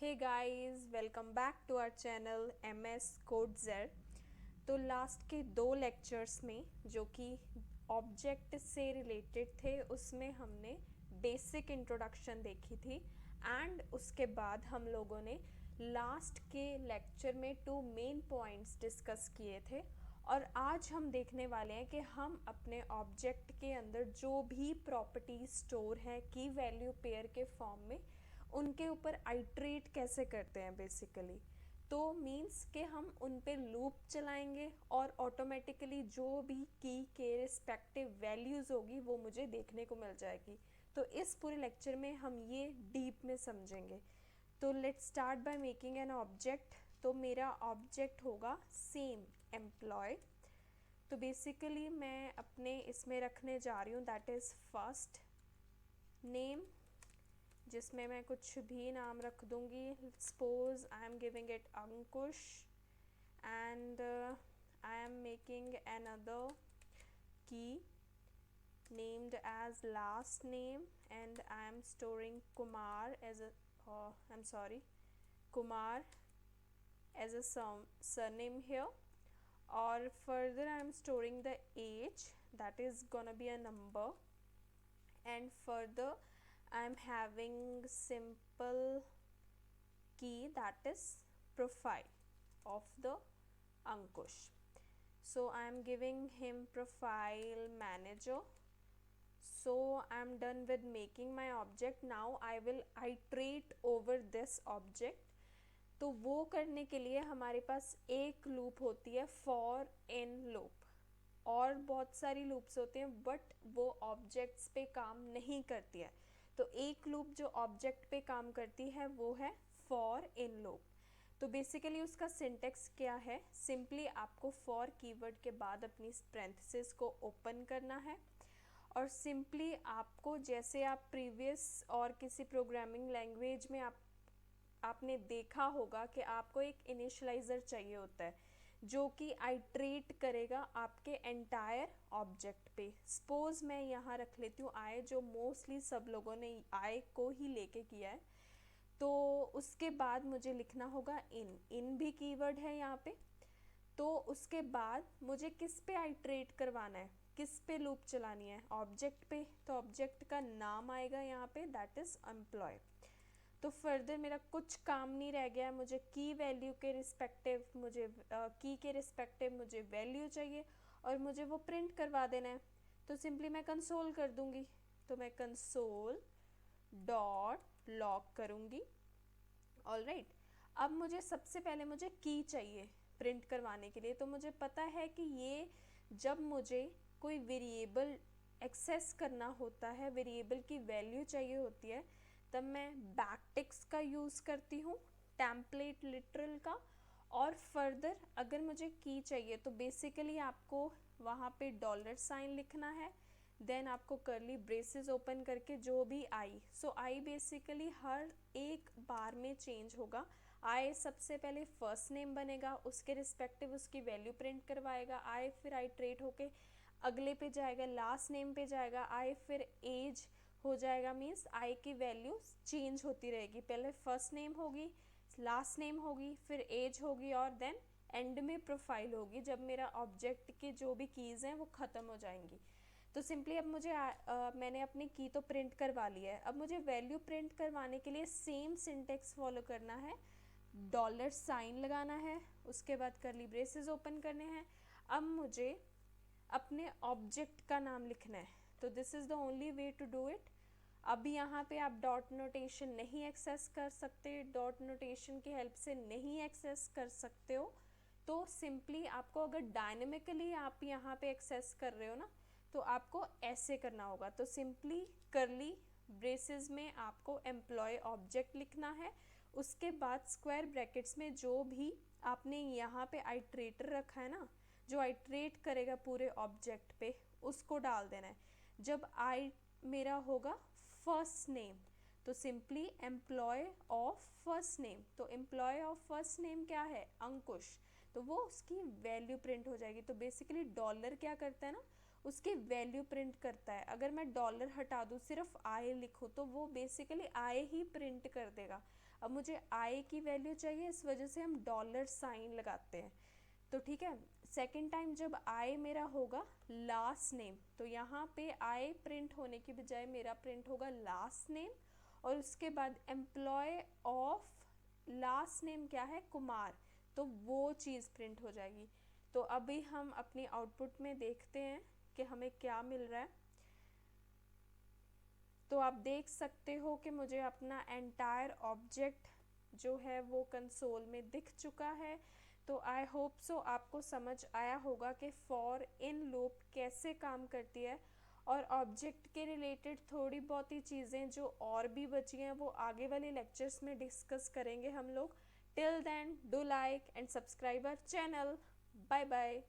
Hey guys, welcome back to our channel MS code Z. तो last के 2 lectures में जो कि ऑब्जेक्ट से रिलेटेड थे उसमें हमने बेसिक इंट्रोडक्शन देखी थी एंड उसके बाद हम लोगों ने लास्ट के लेक्चर में 2 मेन पॉइंट्स डिस्कस किए थे। और आज हम देखने वाले हैं कि हम अपने ऑब्जेक्ट के अंदर जो भी प्रॉपर्टी स्टोर है की वैल्यू पेयर के फॉर्म में उनके ऊपर आइट्रेट कैसे करते हैं बेसिकली। तो मीन्स कि हम उन पे लूप चलाएंगे और ऑटोमेटिकली जो भी की के रिस्पेक्टिव वैल्यूज़ होगी वो मुझे देखने को मिल जाएगी। तो इस पूरे लेक्चर में हम ये डीप में समझेंगे। तो let's start by making an object. तो मेरा ऑब्जेक्ट होगा सेम एम्प्लॉय। तो बेसिकली मैं अपने इसमें रखने जा रही हूँ दैट इज़ फर्स्ट नेम, जिसमें मैं कुछ भी नाम रख दूँगी। Suppose I am giving it Ankush and I am making another key named as last name and I am storing Kumar as a Kumar as a surname here. Or further I am storing the age, that is gonna be a number, and further I am having simple key that is profile of the Ankush. So I am giving him profile manager. So I am done with making my object. Now I will iterate over this object. तो वो करने के लिए हमारे पास एक loop होती है for in loop, और बहुत सारी लूप्स होती हैं बट वो ऑब्जेक्ट्स पे काम नहीं करती है। तो एक लूप जो ऑब्जेक्ट पे काम करती है वो है फॉर इन लूप। तो बेसिकली उसका सिंटेक्स क्या है, सिंपली आपको फॉर कीवर्ड के बाद अपनी पैरेंथेसिस को ओपन करना है और सिंपली आपको, जैसे आप प्रीवियस और किसी प्रोग्रामिंग लैंग्वेज में आपने देखा होगा कि आपको एक इनिशियलाइज़र चाहिए होता है जो कि आइट्रेट करेगा आपके एंटायर ऑब्जेक्ट पे। सपोज मैं यहाँ रख लेती हूँ आई, जो मोस्टली सब लोगों ने आई को ही लेके किया है। तो उसके बाद मुझे लिखना होगा इन भी कीवर्ड है यहाँ पे। तो उसके बाद मुझे किस पे आइट्रेट करवाना है, किस पे लूप चलानी है, ऑब्जेक्ट पे। तो ऑब्जेक्ट का नाम आएगा यहाँ पे दैट इज़ एम्प्लॉय। तो फर्दर मेरा कुछ काम नहीं रह गया, मुझे की वैल्यू के रिस्पेक्टिव मुझे की के रिस्पेक्टिव मुझे वैल्यू चाहिए और मुझे वो प्रिंट करवा देना है। तो सिंपली मैं कंसोल कर दूंगी। तो मैं कंसोल डॉट लॉग करूंगी। ऑलराइट, अब मुझे सबसे पहले मुझे की चाहिए प्रिंट करवाने के लिए। तो मुझे पता है कि ये जब मुझे कोई वेरिएबल एक्सेस करना होता है, वेरिएबल की वैल्यू चाहिए होती है, तब मैं बैकटिक्स का यूज़ करती हूँ, टेम्पलेट लिटरल का। और फर्दर अगर मुझे की चाहिए तो बेसिकली आपको वहाँ पे $साइन लिखना है, देन आपको करली ब्रेसेस ओपन करके जो भी आई, सो आई बेसिकली हर एक बार में चेंज होगा। आई सबसे पहले फर्स्ट नेम बनेगा, उसके रिस्पेक्टिव उसकी वैल्यू प्रिंट करवाएगा। आई फिर आइट्रेट होके अगले पे जाएगा, लास्ट नेम पे जाएगा। आई फिर एज हो जाएगा, मीन्स आई की वैल्यू चेंज होती रहेगी। पहले फर्स्ट नेम होगी, लास्ट नेम होगी, फिर एज होगी और देन एंड में प्रोफाइल होगी जब मेरा ऑब्जेक्ट की जो भी कीज़ हैं वो ख़त्म हो जाएंगी। तो सिंपली अब मुझे मैंने अपनी की तो प्रिंट करवा लिया है। अब मुझे वैल्यू प्रिंट करवाने के लिए सेम सिंटेक्स फॉलो करना है, $साइन लगाना है, उसके बाद करली ब्रेसेस ओपन करने हैं। अब मुझे अपने ऑब्जेक्ट का नाम लिखना है, तो this is the only way to do it. अभी यहाँ पे आप डॉट नोटेशन नहीं एक्सेस कर सकते, डॉट नोटेशन की हेल्प से नहीं एक्सेस कर सकते हो। तो सिंपली आपको अगर डायनेमिकली आप यहाँ पे एक्सेस कर रहे हो ना, तो आपको ऐसे करना होगा। तो सिंपली करली ब्रेसेस में आपको एम्प्लॉय ऑब्जेक्ट लिखना है, उसके बाद स्क्वायर ब्रैकेट्स में जो भी आपने यहाँ पे आइट्रेटर रखा है ना, जो आइट्रेट करेगा पूरे ऑब्जेक्ट पे, उसको डाल देना है। जब आई मेरा होगा फर्स्ट नेम, तो simply employ of first name. तो एम्प्लॉय ऑफ फर्स्ट नेम क्या है, अंकुश, तो वो उसकी वैल्यू प्रिंट हो जाएगी। तो बेसिकली डॉलर क्या करता है ना, उसकी वैल्यू प्रिंट करता है। अगर मैं डॉलर हटा दूँ, सिर्फ आई लिखूँ, तो वो बेसिकली आई ही प्रिंट कर देगा। अब मुझे आई की वैल्यू चाहिए, इस वजह से हम डॉलर साइन लगाते हैं। तो ठीक है, सेकेंड टाइम जब आई मेरा होगा लास्ट नेम, तो यहाँ पे आई प्रिंट होने की बजाय मेरा प्रिंट होगा लास्ट नेम, और उसके बाद एम्प्लॉय ऑफ लास्ट नेम क्या है, कुमार, तो वो चीज़ प्रिंट हो जाएगी। तो अभी हम अपनी आउटपुट में देखते हैं कि हमें क्या मिल रहा है। तो आप देख सकते हो कि मुझे अपना एंटायर ऑब्जेक्ट जो है वो कंसोल में दिख चुका है। तो आई होप सो आपको समझ आया होगा कि फॉर इन लूप कैसे काम करती है, और ऑब्जेक्ट के रिलेटेड थोड़ी बहुत ही चीज़ें जो और भी बची हैं वो आगे वाले लेक्चर्स में डिस्कस करेंगे हम लोग। Till then do like and subscribe our channel. Bye bye.